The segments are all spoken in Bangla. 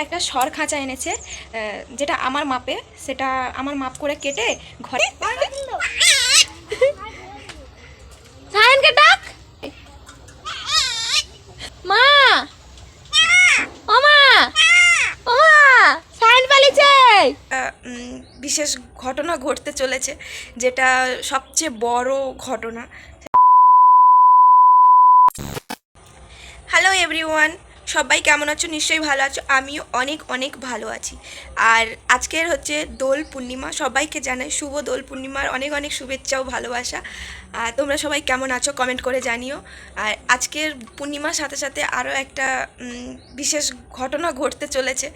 একটা সর খাঁচা এনেছে, যেটা আমার মাপে, সেটা আমার মাপ করে কেটে ঘরে। সায়নকে ডাক। মা, ও মা, ও মা, সায়ন পালিয়েছে। বিশেষ ঘটনা ঘটতে চলেছে, যেটা সবচেয়ে বড় ঘটনা। হ্যালো এভরিওয়ান, সবাই কেমন আছো? নিশ্চয়ই ভালো আছো। আমিও অনেক অনেক ভালো আছি। আর আজকের হচ্ছে দোল পূর্ণিমা, সবাইকে জানাই শুভ দোল পূর্ণিমার অনেক অনেক শুভেচ্ছা ও ভালোবাসা। আর তোমরা সবাই কেমন আছো কমেন্ট করে জানিও। আর আজকের পূর্ণিমার সাথে সাথে আরও একটা বিশেষ ঘটনা ঘটতে চলেছে,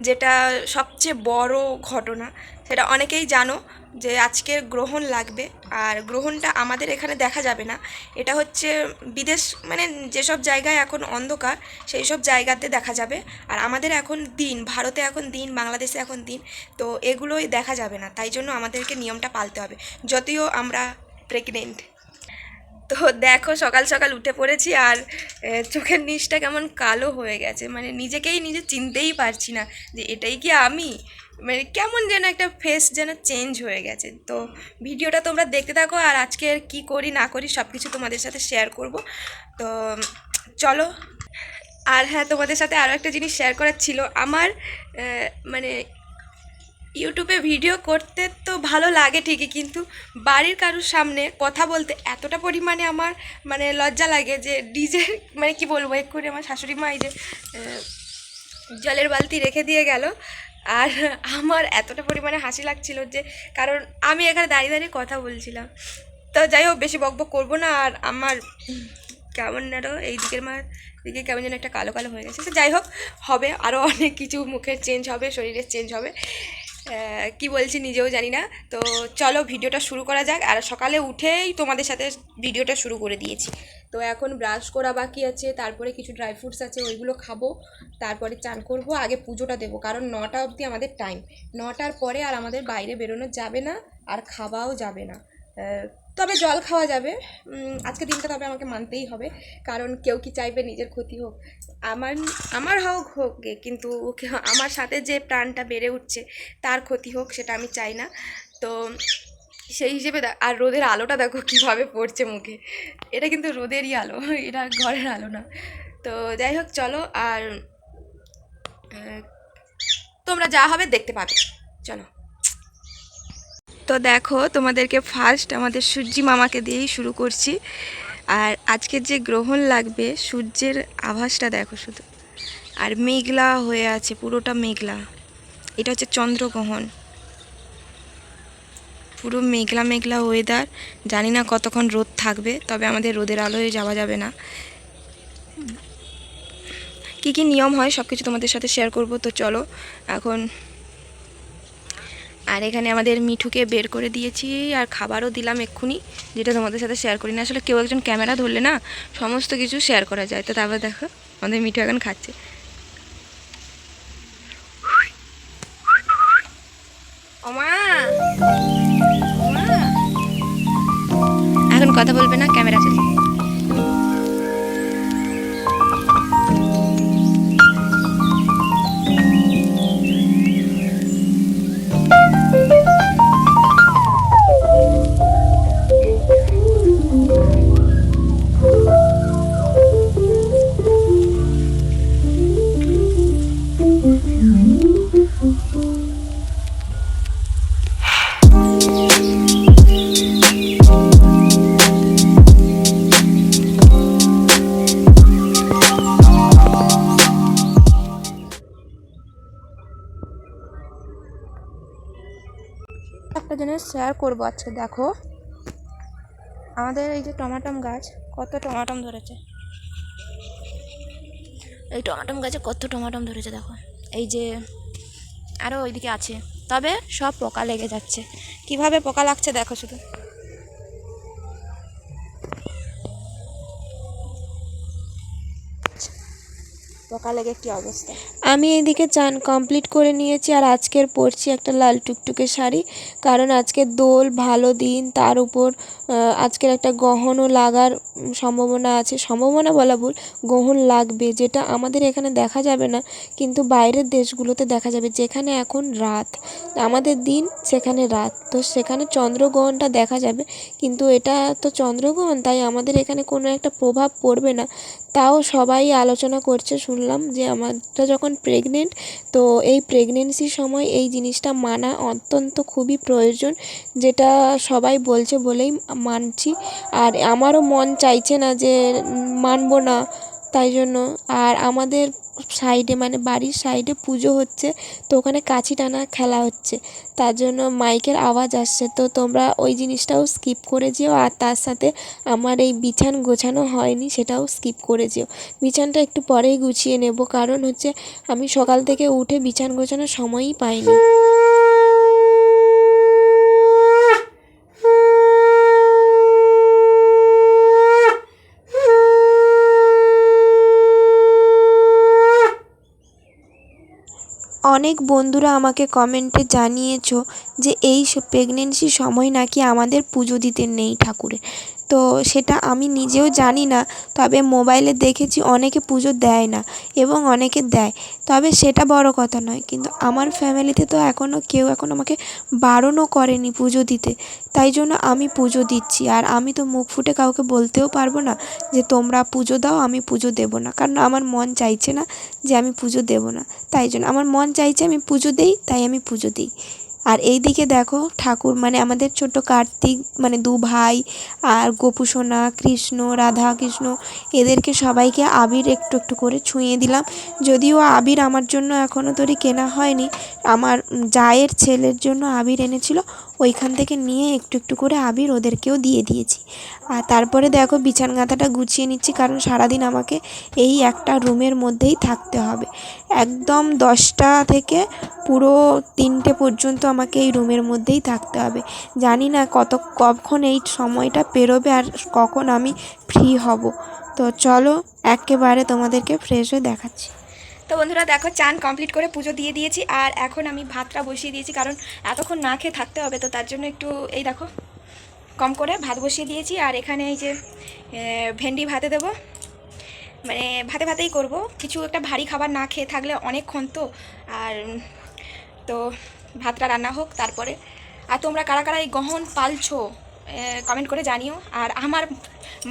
যেটা সবচেয়ে বড় ঘটনা। সেটা অনেকেই জানো যে আজকের গ্রহণ লাগবে, আর গ্রহণটা আমাদের এখানে দেখা যাবে না। এটা হচ্ছে বিদেশ, মানে যেসব জায়গায় এখন অন্ধকার সেই সব জায়গাতে দেখা যাবে। আর আমাদের এখন দিন, ভারতে এখন দিন, বাংলাদেশে এখন দিন, তো এগুলোই দেখা যাবে না। তাই জন্য আমাদেরকে নিয়মটা পালতে হবে, যদিও আমরা প্রেগনেন্ট। তো দেখো, সকাল সকাল উঠে পড়েছি, আর চোখের নিচটা কেমন কালো হয়ে গেছে, মানে নিজেকেই নিজে চিনতেই পারছি না যে এটাই কি আমি। মানে কেমন যেন একটা ফেস যেন চেঞ্জ হয়ে গেছে। তো ভিডিওটা তোমরা দেখতে থাকো, আর আজকের কি করি না করি সব কিছু তোমাদের সাথে শেয়ার করব। তো চলো। আর হ্যাঁ, তোমাদের সাথে আরও একটা জিনিস শেয়ার করার ছিল। আমার মানে ইউটিউবে ভিডিও করতে তো ভালো লাগে ঠিকই, কিন্তু বাড়ির কারোর সামনে কথা বলতে এতটা পরিমাণে আমার মানে লজ্জা লাগে যে ডিজে, মানে কি বলবো, এক্ষুনি আমার শাশুড়ি মা এই যে জলের বালতি রেখে দিয়ে গেল। আর আমার এতটা পরিমাণে হাসি লাগছিল যে, কারণ আমি এখানে দাঁড়িয়ে দাঁড়িয়ে কথা বলছিলাম। তো যাই হোক, বেশি বকবক করবো না। আর আমার কেমন আরও এই দিকের মার দিকে কেমন যেন একটা কালো কালো হয়ে গেছে। তো যাই হোক, হবে আরও অনেক কিছু, মুখের চেঞ্জ হবে, শরীরের চেঞ্জ হবে, কি বলছি নিজেও জানি না। তো চলো ভিডিওটা শুরু করা যাক। আর সকালে উঠেই তোমাদের সাথে ভিডিওটা শুরু করে দিয়েছি। তো এখন ব্রাশ করা বাকি আছে, তারপরে কিছু ড্রাই ফ্রুটস আছে, ওইগুলো খাবো, তারপরে চান করব, আগে পুজোটা দেবো, কারণ 9টা অবধি আমাদের টাইম। 9টার পরে আর আমাদের বাইরে বেরোনো যাবে না, আর খাওয়াও যাবে না। তবে জল খাওয়া যাবে আজকে দিনটা, তবে আমাকে মানতেই হবে, কারণ কেউ কি চাইবে নিজের ক্ষতি হোক? আমার আমার হোক গে, কিন্তু আমার সাথে যে প্রাণটা বেড়ে উঠছে তার ক্ষতি হোক, সেটা আমি চাই না। তো সেই হিসেবে আর রোদের আলোটা দেখো কীভাবে পড়ছে মুখে, এটা কিন্তু রোদেরই আলো, এটা ঘরের আলো না। তো যাই হোক, চলো। আর তোমরা যা হবে দেখতে পাবে, চলো। তো দেখো, তোমাদেরকে ফার্স্ট আমাদের সূর্যি মামাকে দিয়েই শুরু করছি। আর আজকের যে গ্রহণ লাগবে, সূর্যের আভাসটা দেখো শুধু, আর মেঘলা হয়ে আছে, পুরোটা মেঘলা। এটা হচ্ছে চন্দ্রগ্রহণ, পুরো মেঘলা মেঘলা ওয়েদার। জানি না কতক্ষণ রোদ থাকবে, তবে আমাদের রোদের আলোয় যাওয়া যাবে না। কী কী নিয়ম হয় সব কিছু তোমাদের সাথে শেয়ার করব। তো চলো এখন। আর এখানে আমাদের মিঠুকে বের করে দিয়েছি, আর খাবারও দিলাম এক্ষুনি, যেটা তোমাদের সাথে শেয়ার করি না। আসলে কেউ একজন ক্যামেরা ধরলে না সমস্ত কিছু শেয়ার করা যায়। তো তারপর দেখো আমাদের মিঠু এখন খাচ্ছে। ওমা, ওমা, এখন কথা বলবে না, ক্যামেরা চলছে। একটা জিনিস শেয়ার করবো আজকে। দেখো আমাদের এই যে টমাটম গাছ, কত টমাটম ধরেছে। এই টমাটম গাছে কত টমাটম ধরেছে দেখো। এই যে আরও ওইদিকে আছে, তবে সব পোকা লেগে যাচ্ছে। কিভাবে পোকা লাগছে দেখো শুধু। পোকা লেগে কি অবস্থা। আমি এদিকে চান কমপ্লিট করে নিয়েছি আর আজকের পরছি একটা লাল টুকটুকে শাড়ি, কারণ আজকে দোল ভালো দিন, তার উপর আজকের একটা গহনও লাগার সম্ভাবনা আছে, সম্ভাবনা বলা ভুল, গ্রহণ লাগবে, যেটা আমাদের এখানে দেখা যাবে না কিন্তু বাইরের দেশগুলোতে দেখা যাবে, যেখানে এখন রাত, আমাদের দিন সেখানে রাত, তো সেখানে চন্দ্রগ্রহণটা দেখা যাবে, কিন্তু এটা তো চন্দ্রগ্রহণ, তাই আমাদের এখানে কোনো একটা প্রভাব পড়বে না। তাও সবাই আলোচনা করছে, শুনলাম যে আমরা যখন প্রেগনেন্ট, তো এই প্রেগনেন্সির সময় এই জিনিসটা মানা অত্যন্ত খুবই প্রয়োজন, যেটা সবাই বলছে বলেই মানছি। আর আমারও মন চাইছে না যে মানবো না, তাই জন্য। আর আমাদের সাইডে মানে বাড়ির সাইডে পুজো হচ্ছে, তো ওখানে কাছি টানা খেলা হচ্ছে, তার জন্য মাইকের আওয়াজ আসছে, তো তোমরা ওই জিনিসটাও স্কিপ করে যেও। আর তার সাথে আমার এই বিছান গোছানো হয়নি, সেটাও স্কিপ করে যেও। বিছানটা একটু পরেই গুছিয়ে নেব, কারণ হচ্ছে আমি সকাল থেকে উঠে বিছান গোছানোর সময়ই পাইনি। অনেক বন্ধুরা আমাকে কমেন্টে জানিয়েছো যে এই প্রেগনেন্সির সময় নাকি আমাদের পুজো দিতে নেই ঠাকুরের, তো সেটা আমি নিজেও জানি না, তবে মোবাইলে দেখেছি অনেকে পুজো দেয় না এবং অনেকে দেয়, তবে সেটা বড় কথা নয়, কিন্তু আমার ফ্যামিলিতে তো এখনও কেউ আমাকে বারণও করেনি পুজো দিতে, তাই জন্য আমি পুজো দিচ্ছি। আর আমি তো মুখ ফুটে কাউকে বলতেও পারবো না যে তোমরা পুজো দাও, আমি পুজো দেবো না, কারণ আমার মন চাইছে না যে আমি পুজো দেবো না, তাই জন্য আমার মন চাইছে আমি পুজো দেই, তাই আমি পুজো দিই। আর এই দিকে দেখো ঠাকুর মানে আমাদের ছোট কার্তিক মানে দু ভাই আর গোপু সোনা, কৃষ্ণ, রাধা কৃষ্ণ, এদেরকে সবাইকে আবির একটু একটু করে ছুঁয়ে দিলাম, যদিও আবির আমার জন্য এখনও তৈরি কেনা হয়নি, আমার জায়ের ছেলের জন্য আবির এনেছিল, ওইখান থেকে নিয়ে একটু একটু করে আবির ওদেরকেও দিয়ে দিয়েছি। আর তারপরে দেখো বিছান গাঁথাটা গুছিয়ে নিচ্ছি, কারণ সারাদিন আমাকে এই একটা রুমের মধ্যেই থাকতে হবে, একদম 10টা থেকে পুরো 3টে পর্যন্ত আমাকে এই রুমের মধ্যেই থাকতে হবে। জানি না কখন এই সময়টা পেরোবে আর কখন আমি ফ্রি হব। তো চলো একেবারে তোমাদেরকে ফ্রেশ হয়ে দেখাচ্ছি। তো বন্ধুরা দেখো, চান কমপ্লিট করে পুজো দিয়ে দিয়েছি, আর এখন আমি ভাতটা বসিয়ে দিয়েছি, কারণ এতক্ষণ না খেয়ে থাকতে হবে, তো তার জন্য একটু এই দেখো কম করে ভাত বসিয়ে দিয়েছি। আর এখানে এই যে ভেন্ডি ভাতে দেবো, মানে ভাতে ভাতেই করব, কিছু একটা ভারী খাবার না খেয়ে থাকলে অনেকক্ষণ তো, আর তো ভাতটা রান্না হোক তারপরে। আর তোমরা কারা কারা এই গহন পালছো কমেন্ট করে জানিও। আর আমার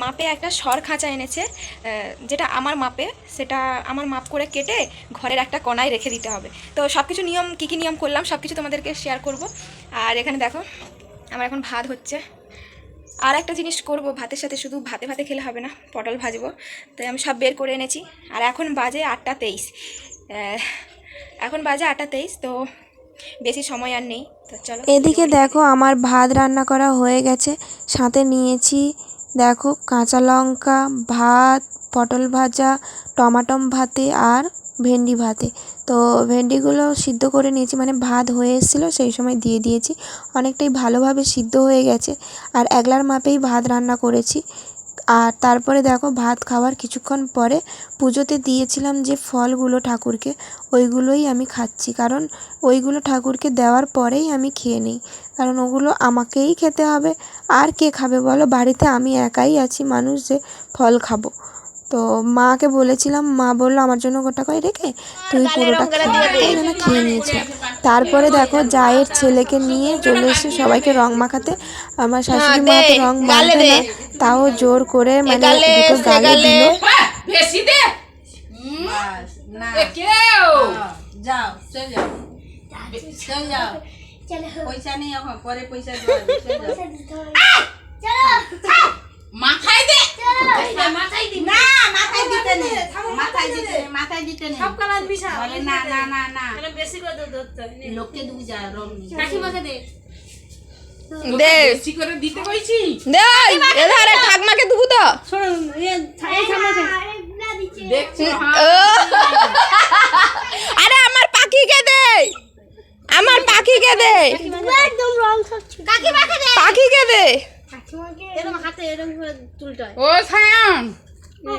মাপে একটা সর খাঁচা এনেছে, যেটা আমার মাপে, সেটা আমার মাপ করে কেটে ঘরের একটা কোণায় রেখে দিতে হবে। তো সব কিছু নিয়ম কী কী নিয়ম করলাম সব কিছু তোমাদেরকে শেয়ার করব। আর এখানে দেখো আমার এখন ভাত হচ্ছে, আর একটা জিনিস করব, ভাতের সাথে শুধু ভাতে ভাতে খেলে হবে না, পটল ভাজবো, তাই আমি সব বের করে এনেছি। আর এখন বাজে 8টা 23, এখন বাজে 8টা 23, তো বেশি সময় আর নেই, তো চলো। এদিকে দেখো আমার ভাত রান্না করা হয়ে গেছে, সাথে নিয়েছি দেখো কাঁচা লঙ্কা, ভাত, পটল ভাজা, টমাটম ভাতে আর ভেন্ডি ভাতে। তো ভেন্ডিগুলো সিদ্ধ করে নিয়েছি, মানে ভাত হয়ে এসেছিলো সেই সময় দিয়ে দিয়েছি, অনেকটাই ভালোভাবে সিদ্ধ হয়ে গেছে। আর একলার মাপেই ভাত রান্না করেছি। আর তারপরে দেখো ভাত খাওয়ার কিছুক্ষণ পরে পুজোতে দিয়েছিলাম যে ফলগুলো ঠাকুরকে, ওইগুলোই আমি খাচ্ছি, কারণ ওইগুলো ঠাকুরকে দেওয়ার পরেই আমি খেয়ে নিই, কারণ ওগুলো আমাকেই খেতে হবে, আর কে খাবে বলো, বাড়িতে আমি একাই আছি মানুষ যে ফল খাবো। তো মাকে বলেছিলাম, মা বললো আমার জন্য গোটা করে রেখে তুই পুরোটা খেয়ে যেন খেয়ে নিয়েছিলাম। তারপরে দেখো জায়ের ছেলেকে নিয়ে চলে এসেছি সবাইকে রং মাখাতে, আমার শাশুড়ি মা তো রং মাখবে না, তাও জোর করে মানে দুটো গালে দিল। পয়সা নেই এখন, পরে পয়সা মাথায় দে, মাথায় দি না, মাথায় দিতে নেই, মাথায় দিতে নেই, মাথায় দিতে নেই, সব কালার বিশা বলে না না না না, এটা বেশি করে ধরতে লোককে দুই যা রং নেই, কাকিমাকে দে দে, বেশি করে দিতে কইছি দে, এধারে ঠাকমাকে দেবো তো, শুন এই ঠাকমাকে দেখছো। আরে আমার পাখিকে দে, আমার পাখিকে দে, একদম রং সচ্ছ, কাকিমাকে দে, পাখিকে দে, কাকিমাকে এরকম হাতে এরকম করে তুলটায়। ও ছায়ান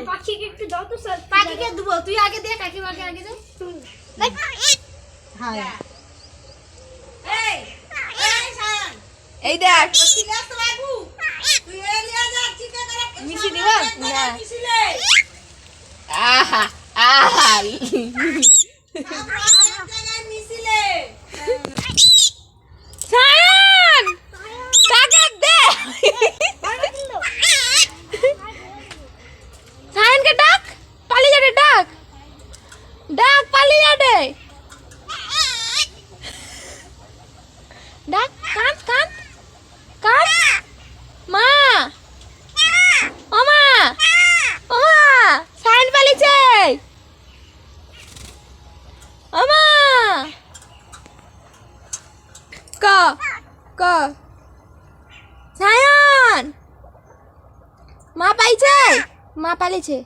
পাখিকে একটু দাও তো স্যার। পাখিকে দেবো, তুই আগে দে, কাকিমাকে আগে দে। হ্যাঁ এই দেখ মিশি দিবা না। আহা আহা সায়ন টাকা দে সায়নকে ডাক পালিয়ে যাবে ডাক ডাক পালিয়ে যাবে ডাক কাঁদ কাঁদ কাঁদ মা ও মা ও মা সায়ন পালিয়েছে ও মা ক ক সায়ন মা পাইছে মা পালিয়েছে